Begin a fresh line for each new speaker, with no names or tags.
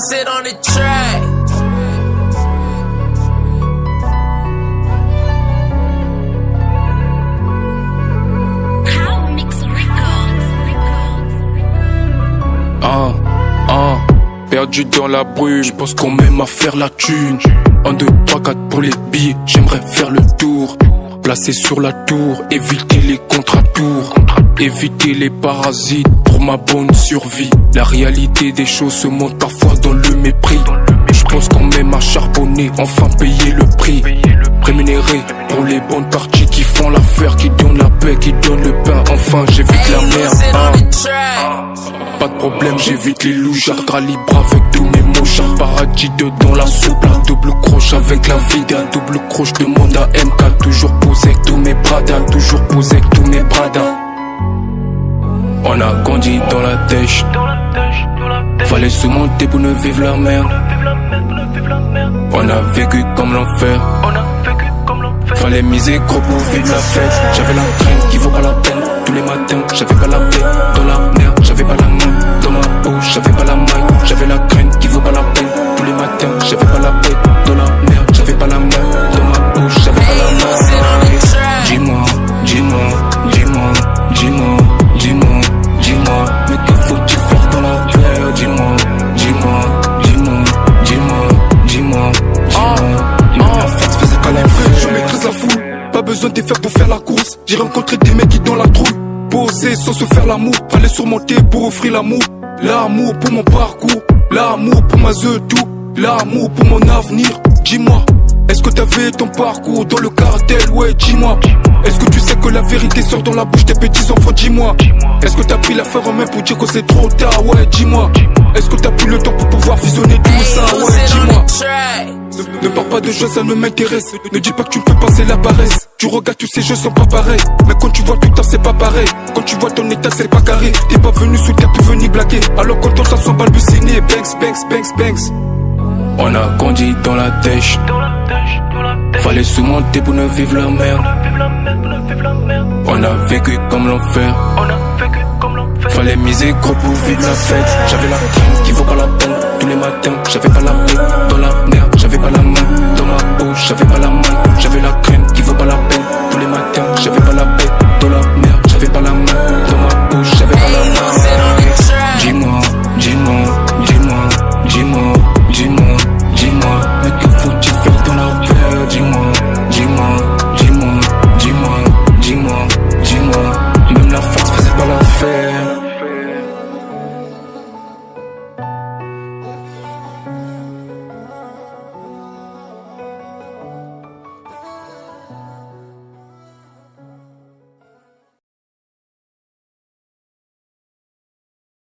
sit on the track.
Perdu dans la brume, je pense qu'on m'aime à faire la thune. 1, 2, 3, 4 pour les billets, j'aimerais faire le tour. Placé sur la tour, éviter les contre-tours, éviter les parasites pour ma bonne survie. La réalité des choses se montre parfois dans le mépris. Je pense qu'on m'aime à charbonner, enfin payer le prix. Rémunéré pour les bonnes parties qui font l'affaire, qui donnent la paix, qui donnent le pain. Enfin j'évite la merde. Pas de problème, j'évite les loups. J'ardra libre avec tous mes mots. Char paradis dedans la soupe. La double croche avec la vie d'un double croche. Demande à MK. Toujours posé avec tous mes bradas. Toujours posé avec tous mes bradas. On a grandi dans la dèche. Fallait se monter pour ne vivre la merde. On a vécu comme l'enfer. Fallait miser gros pour vivre la fête. J'avais la crainte qui vaut pas la peine. Tous les matins, j'avais pas la paix. Dans la merde, j'avais pas la main. Dans ma poche, j'avais pas la main. J'avais la crainte qui vaut pas la peine. Tous les matins, j'avais pas la paix. Dans la merde, j'avais pas la main. Dans ma poche, j'avais pas la main. Dis-moi, dis-moi, dis-moi, dis-moi, dis-moi, dis-moi. Mais que faut-il faire dans la terre? Dis-moi, dis-moi, dis-moi, dis-moi, dis-moi, dis-moi. La force faisait pas l'enfer. Je maîtrise la foule. Pas besoin de faire pour faire la course. J'ai rencontré des mecs qui dans la trouille. Poser sans se faire l'amour. Fallait surmonter pour offrir l'amour. L'amour pour mon parcours. L'amour pour ma tout. L'amour pour mon avenir. Dis-moi, est-ce que t'avais ton parcours dans le cartel? Ouais, dis-moi. Est-ce que tu sais que la vérité sort dans la bouche des petits enfants? Dis-moi. Est-ce que t'as pris l'affaire en main pour dire que c'est trop tard? Ouais, dis-moi. Est-ce que t'as pris le temps pour pouvoir visionner tout ça? Ouais, dis-moi. Ne parle pas de jeux, ça ne m'intéresse. Ne dis pas que tu me fais passer la paresse. Tu regardes tous ces jeux sont pas pareils. Mais quand tu vois tout le temps c'est pas pareil. Quand tu vois ton état c'est pas carré. T'es pas venu sous terre puis venir blaguer. Alors quand on s'en balbutier. Banks, banks, banks, banks. On a grandi dans la dèche. Fallait se monter pour ne vivre la merde. On a vécu comme l'enfer. Fallait miser gros pour vivre la fête. J'avais la crainte qui vaut pas la peine. Tous les matins j'avais pas la paix. Dans la merde